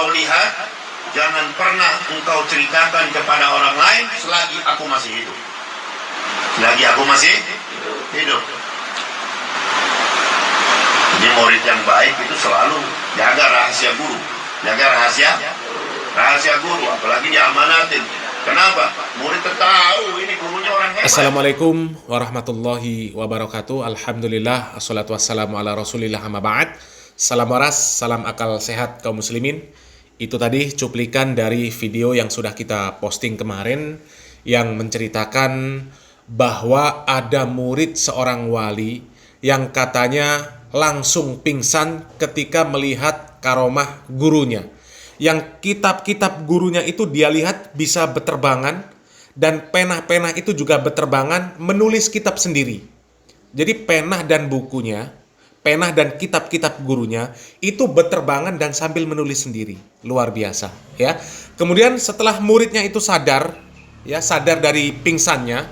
engkau lihat, jangan pernah engkau ceritakan kepada orang lain selagi aku masih hidup. Selagi aku masih hidup. Jadi murid yang baik itu selalu jaga rahasia guru, jaga rahasia guru, apalagi diamanatin. Kenapa? Murid tahu ini gurunya orang hebat. Assalamualaikum warahmatullahi wabarakatuh. Alhamdulillah, assalatu wassalamu ala rasulillah, amma ba'd. Salam waras, salam akal sehat kaum muslimin. Itu tadi cuplikan dari video yang sudah kita posting kemarin, yang menceritakan bahwa ada murid seorang wali yang katanya langsung pingsan ketika melihat karomah gurunya. Yang kitab-kitab gurunya itu dia lihat bisa beterbangan, dan pena-pena itu juga beterbangan menulis kitab sendiri. Jadi pena dan bukunya, pena dan kitab-kitab gurunya itu beterbangan dan sambil menulis sendiri. Luar biasa, ya. Kemudian setelah muridnya itu sadar, ya, sadar dari pingsannya,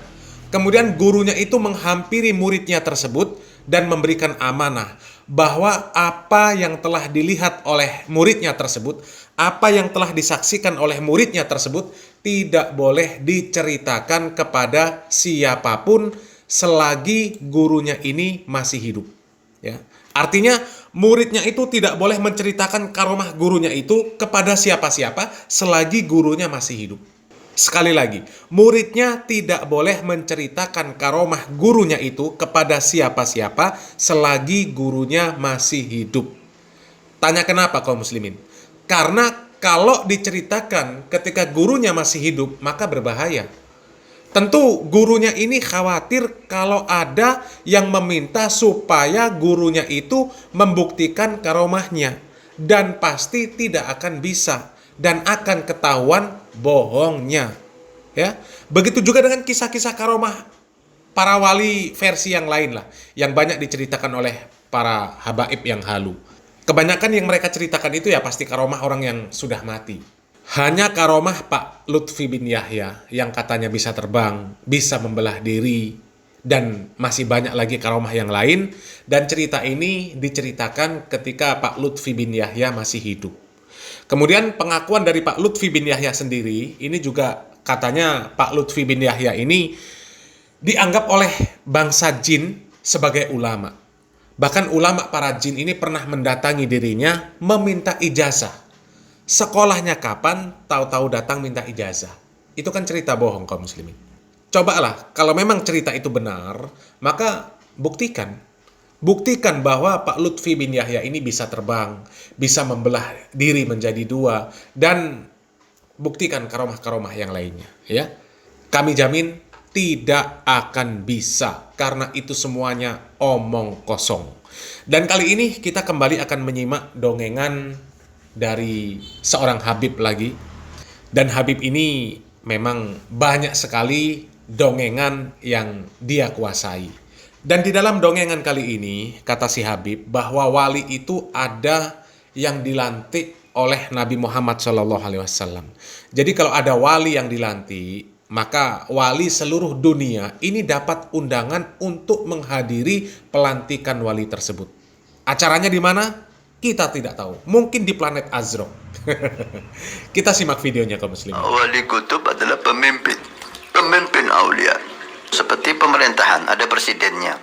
kemudian gurunya itu menghampiri muridnya tersebut dan memberikan amanah bahwa apa yang telah dilihat oleh muridnya tersebut, apa yang telah disaksikan oleh muridnya tersebut tidak boleh diceritakan kepada siapapun selagi gurunya ini masih hidup. Ya. Artinya muridnya itu tidak boleh menceritakan karomah gurunya itu kepada siapa-siapa selagi gurunya masih hidup. Sekali lagi, muridnya tidak boleh menceritakan karomah gurunya itu kepada siapa-siapa selagi gurunya masih hidup. Tanya kenapa kaum muslimin? Karena kalau diceritakan ketika gurunya masih hidup, maka berbahaya. Tentu gurunya ini khawatir kalau ada yang meminta supaya gurunya itu membuktikan karomahnya, dan pasti tidak akan bisa dan akan ketahuan bohongnya. Ya, begitu juga dengan kisah-kisah karomah para wali versi yang lain lah, yang banyak diceritakan oleh para habaib yang halu. Kebanyakan yang mereka ceritakan itu ya pasti karomah orang yang sudah mati. Hanya karomah Pak Lutfi bin Yahya yang katanya bisa terbang, bisa membelah diri, dan masih banyak lagi karomah yang lain. Dan cerita ini diceritakan ketika Pak Lutfi bin Yahya masih hidup. Kemudian pengakuan dari Pak Lutfi bin Yahya sendiri, ini juga katanya Pak Lutfi bin Yahya ini dianggap oleh bangsa jin sebagai ulama. Bahkan ulama para jin ini pernah mendatangi dirinya meminta ijazah. Sekolahnya kapan, tahu-tahu datang minta ijazah. Itu kan cerita bohong kaum muslimin. Cobalah, kalau memang cerita itu benar, maka buktikan. Buktikan bahwa Pak Lutfi bin Yahya ini bisa terbang, bisa membelah diri menjadi dua, dan buktikan karomah-karomah yang lainnya. Ya, kami jamin tidak akan bisa, karena itu semuanya omong kosong. Dan kali ini kita kembali akan menyimak dongengan dari seorang Habib lagi. Dan Habib ini memang banyak sekali dongengan yang dia kuasai. Dan di dalam dongengan kali ini, kata si Habib, bahwa wali itu ada yang dilantik oleh Nabi Muhammad SAW. Jadi kalau ada wali yang dilantik, maka wali seluruh dunia ini dapat undangan untuk menghadiri pelantikan wali tersebut. Acaranya di mana? Kita tidak tahu. Mungkin di planet Azra. Kita simak videonya kaum muslimin. Wali kutub adalah pemimpin aulia. Seperti pemerintahan, ada presidennya,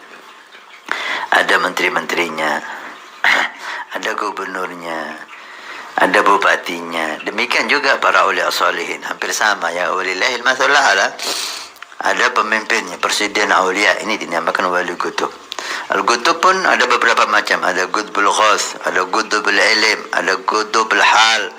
ada menteri-menterinya, ada gubernurnya, ada bupatinya. Demikian juga para aulia salihin, hampir sama ya. Walillahil mathalul a'la. Ada pemimpinnya, presiden aulia, ini dinamakan wali kutub. Al-Qutub pun ada beberapa macam. Ada Qutbul Ghaus, ada Qutbul Ilm, ada Qutbul Hal.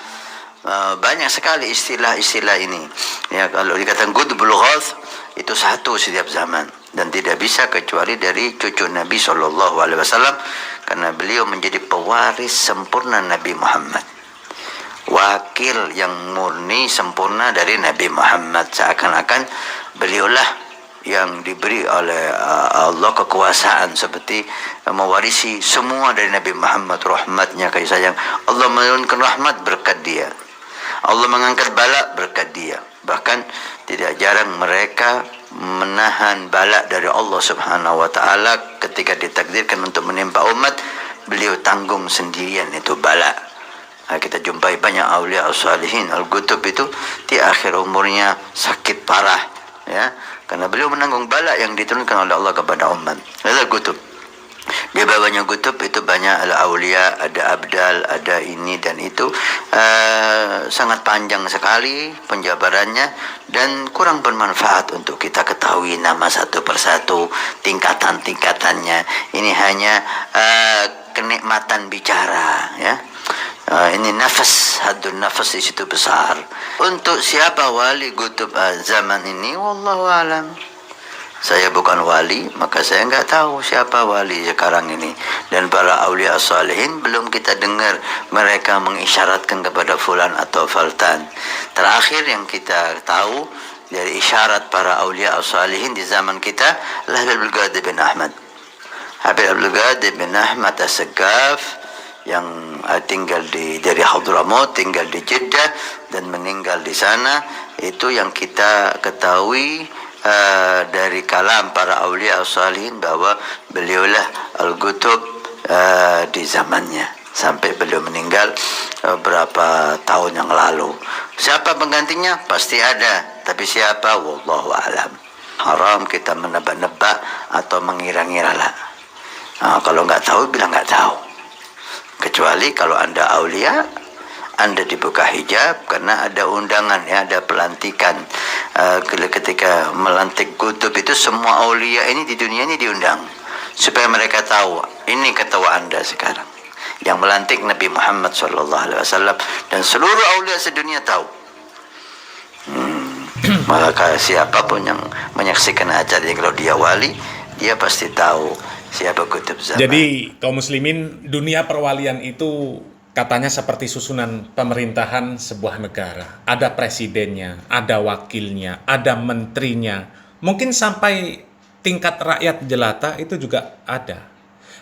Banyak sekali istilah-istilah ini. Ya, kalau dikatakan Qutbul Ghaus, itu satu setiap zaman. Dan tidak bisa kecuali dari cucu Nabi SAW. Karena beliau menjadi pewaris sempurna Nabi Muhammad. Wakil yang murni sempurna dari Nabi Muhammad. Seakan-akan beliaulah yang diberi oleh Allah kekuasaan seperti mewarisi semua dari Nabi Muhammad, rahmatnya, kasih sayang. Allah menurunkan rahmat berkat dia, Allah mengangkat bala berkat dia. Bahkan tidak jarang mereka menahan bala dari Allah Subhanahu wa ta'ala. Ketika ditakdirkan untuk menimpa umat, beliau tanggung sendirian itu bala. Kita jumpai banyak awliya as-salihin al-qutub itu di akhir umurnya sakit parah, ya, karena beliau menanggung bala yang diturunkan oleh Allah kepada umat. Adalah qutub. Di bawahnya qutub itu banyak awliya, ada abdal, ada ini dan itu, sangat panjang sekali penjabarannya dan kurang bermanfaat untuk kita ketahui nama satu persatu, tingkatan-tingkatannya. Ini hanya kenikmatan bicara, ya. Ini nafas, haddun nafas di situ besar. Untuk siapa wali qutub zaman ini, wallahu alam. Saya bukan wali, maka saya enggak tahu siapa wali sekarang ini. Dan para awliya salihin belum kita dengar mereka mengisyaratkan kepada fulan atau faltan. Terakhir yang kita tahu dari isyarat para awliya salihin di zaman kita adalah Habib Qadir bin Ahmad. Habib Qadir bin Ahmad As-Saqqaf yang tinggal dari Hadramaut, tinggal di Jeddah dan meninggal di sana. Itu yang kita ketahui dari kalam para awliya salihin bahwa beliaulah al-qutub di zamannya sampai beliau meninggal berapa tahun yang lalu. Siapa penggantinya? Pasti ada, tapi siapa? Wallahu alam. Haram kita menebak-nebak atau mengira-ngira lah. Kalau nggak tahu bilang nggak tahu. Kecuali kalau Anda aulia, Anda dibuka hijab karena ada undangan, ya, ada pelantikan. Ketika melantik kutub itu semua aulia ini di dunia ini diundang supaya mereka tahu ini ketua Anda sekarang. Yang melantik Nabi Muhammad SAW dan seluruh aulia sedunia tahu. Maka siapapun yang menyaksikan acara ini, kalau dia wali, dia pasti tahu siapa kutub zaman. Jadi kaum muslimin, dunia perwalian itu katanya seperti susunan pemerintahan sebuah negara. Ada presidennya, ada wakilnya, ada menterinya. Mungkin sampai tingkat rakyat jelata itu juga ada.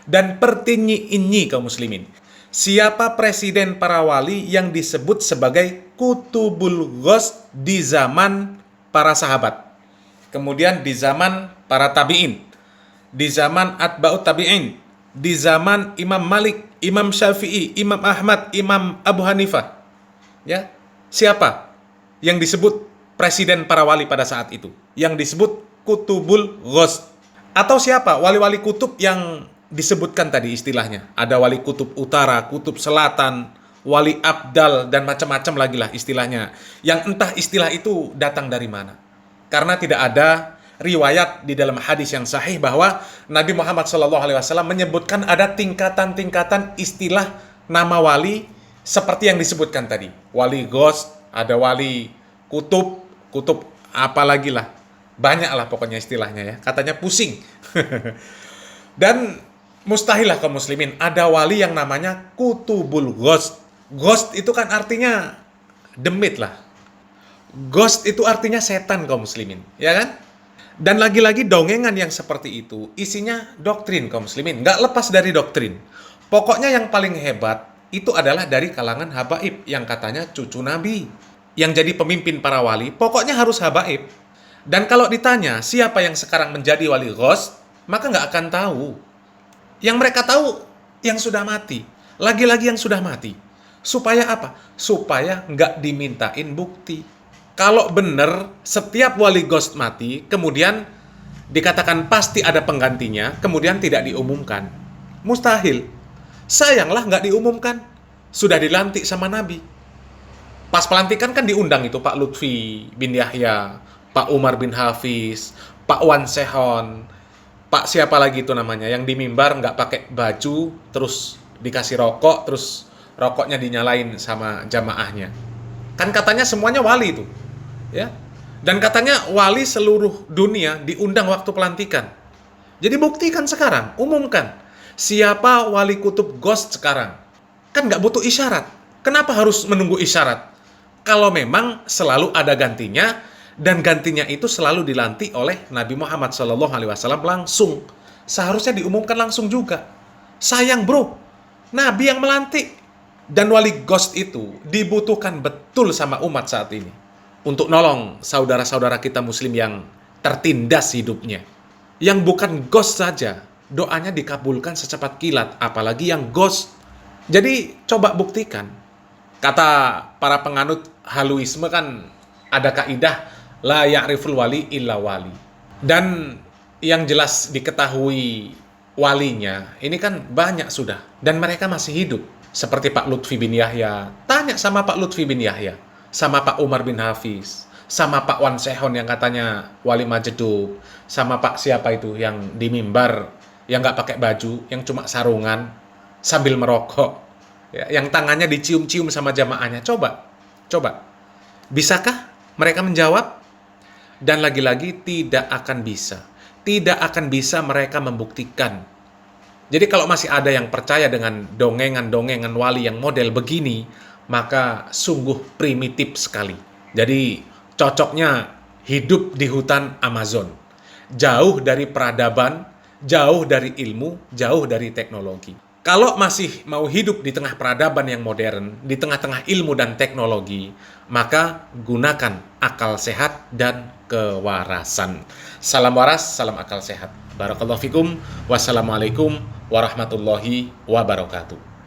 Dan pertinyi ini kaum muslimin, siapa presiden para wali yang disebut sebagai kutubul ghaus di zaman para sahabat, kemudian di zaman para tabi'in, di zaman atba'ut tabi'in, di zaman Imam Malik, Imam Syafi'i, Imam Ahmad, Imam Abu Hanifah. Ya, siapa yang disebut presiden para wali pada saat itu? Yang disebut kutubul ghaus. Atau siapa wali-wali kutub yang disebutkan tadi istilahnya? Ada wali kutub utara, kutub selatan, wali abdal, dan macam-macam lagi lah istilahnya. Yang entah istilah itu datang dari mana. Karena tidak ada riwayat di dalam hadis yang sahih bahwa Nabi Muhammad SAW menyebutkan ada tingkatan-tingkatan istilah nama wali seperti yang disebutkan tadi. Wali ghaus, ada wali kutub apalagi lah. Banyak lah pokoknya istilahnya, ya. Katanya pusing. Dan mustahil lah kaum muslimin ada wali yang namanya kutubul ghaus. Ghost itu kan artinya demit lah. Ghost itu artinya setan kaum muslimin, ya kan? Dan lagi-lagi dongengan yang seperti itu isinya doktrin kaum muslimin, nggak lepas dari doktrin. Pokoknya yang paling hebat itu adalah dari kalangan habaib yang katanya cucu Nabi. Yang jadi pemimpin para wali, pokoknya harus habaib. Dan kalau ditanya siapa yang sekarang menjadi wali ghaus, maka nggak akan tahu. Yang mereka tahu yang sudah mati. Lagi-lagi yang sudah mati. Supaya apa? Supaya nggak dimintain bukti. Kalau benar setiap wali ghaus mati, kemudian dikatakan pasti ada penggantinya, kemudian tidak diumumkan. Mustahil. Sayanglah nggak diumumkan. Sudah dilantik sama Nabi. Pas pelantikan kan diundang itu Pak Lutfi bin Yahya, Pak Umar bin Hafiz, Pak Wan Sehon, Pak siapa lagi itu namanya, yang di mimbar nggak pakai baju, terus dikasih rokok, terus rokoknya dinyalain sama jamaahnya. Kan katanya semuanya wali itu. Ya. Dan katanya wali seluruh dunia diundang waktu pelantikan. Jadi buktikan sekarang, umumkan. Siapa wali kutub ghaus sekarang? Kan nggak butuh isyarat. Kenapa harus menunggu isyarat? Kalau memang selalu ada gantinya, dan gantinya itu selalu dilantik oleh Nabi Muhammad SAW langsung. Seharusnya diumumkan langsung juga. Sayang bro, Nabi yang melantik. Dan wali ghaus itu dibutuhkan betul sama umat saat ini. Untuk nolong saudara-saudara kita muslim yang tertindas hidupnya. Yang bukan ghaus saja, doanya dikabulkan secepat kilat, apalagi yang ghaus. Jadi coba buktikan. Kata para penganut haluisme kan ada kaidah la ya'riful wali illa wali. Dan yang jelas diketahui walinya ini kan banyak sudah, dan mereka masih hidup. Seperti Pak Lutfi bin Yahya. Tanya sama Pak Lutfi bin Yahya, sama Pak Umar bin Hafiz, sama Pak Wan Sehon yang katanya wali Majedub, sama Pak siapa itu yang di mimbar, yang nggak pakai baju, yang cuma sarungan sambil merokok, ya, yang tangannya dicium-cium sama jamaahnya. Coba, bisakah mereka menjawab? Dan lagi-lagi tidak akan bisa. Tidak akan bisa mereka membuktikan. Jadi kalau masih ada yang percaya dengan dongengan-dongengan wali yang model begini, maka sungguh primitif sekali. Jadi cocoknya hidup di hutan Amazon. Jauh dari peradaban, jauh dari ilmu, jauh dari teknologi. Kalau masih mau hidup di tengah peradaban yang modern, di tengah-tengah ilmu dan teknologi, maka gunakan akal sehat dan kewarasan. Salam waras, salam akal sehat. Barakallahu fikum. Wassalamualaikum warahmatullahi wabarakatuh.